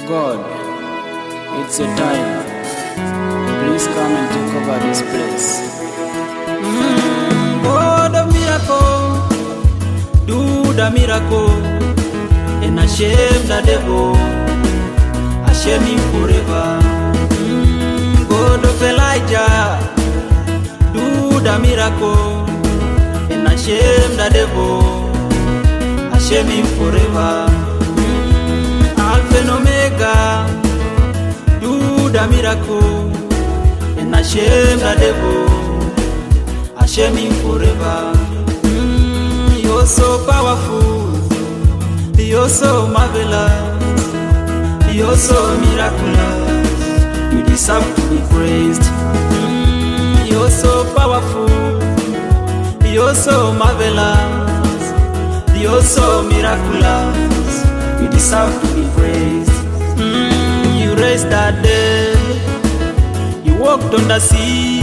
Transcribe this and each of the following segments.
God, it's your time. Please come and take over this place. God of miracle, do the miracle and shame the devil, shame him forever. God of Elijah, do the miracle and shame the devil, shame him forever. Alpha and Omega, do the miracle and shame the devil, shame him forever. You're so powerful, you're so marvelous, you're so miraculous, you deserve to be praised. You're so powerful, you're so marvelous, you're so miraculous, you deserve to be praised. You raised the dead, you walked on the sea,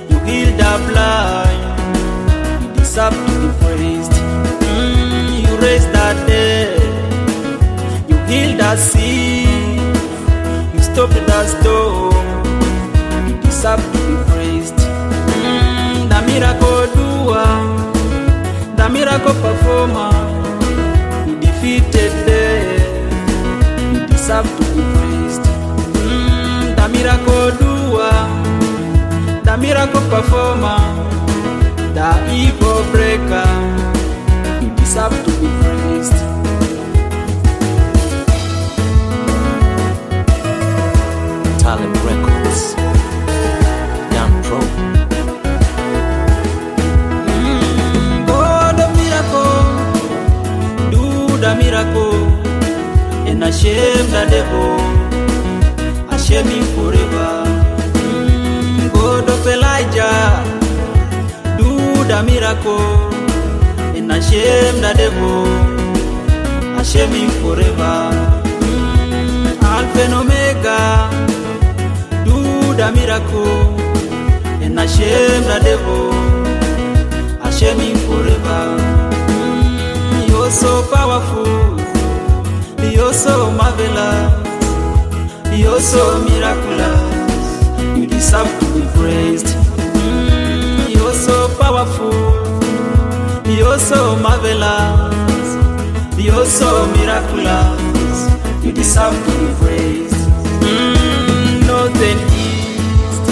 you healed the blind, you deserve to be praised. You raised the dead, you healed the sea, you stopped the storm, you deserve to be praised. The miracle doer, the miracle performer, you defeated death, you deserve to be praised. The miracle doer, the miracle performer, the evil breaker, you deserve to be praised. Talent Records, Young Pro. God of miracle, do the miracle and shame the devil, shame him forever. God of Elijah, do the miracle and shame the devil, shame him forever. Alpha and Omega, do the miracle and shame the devil, shame him forever. You're so powerful, you're so marvelous, you're so miraculous, you deserve to be praised. You're so powerful, you're so marvelous, you're so miraculous, you deserve to be praised. North and east,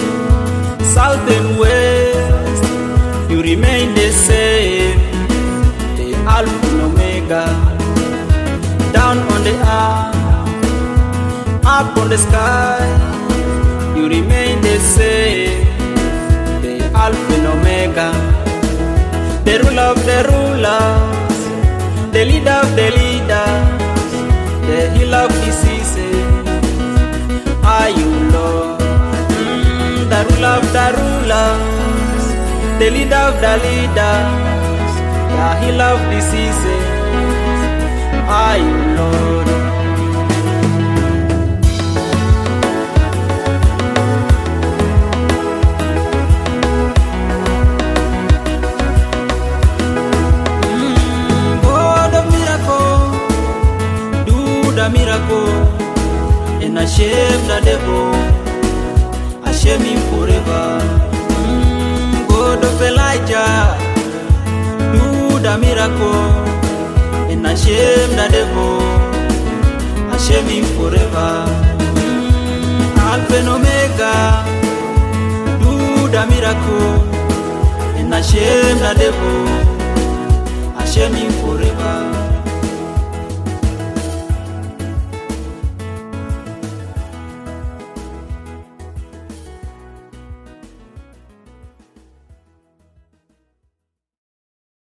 south and west, you remain the same, the Alpha and Omega. Down on the earth, up on the sky, you remain the same, the Alpha and Omega. The ruler of the rulers, the leader of the leaders, the healer of diseases, are you Lord? The ruler of the rulers, the leader of the leaders, the healer of diseases, are you Lord? God of miracle, do the miracle and shame the devil, shame him forever. God of Elijah, do the miracle and shame the devil, shame him forever. Alpha and Omega, do the miracle and shame the devil, shame him forever.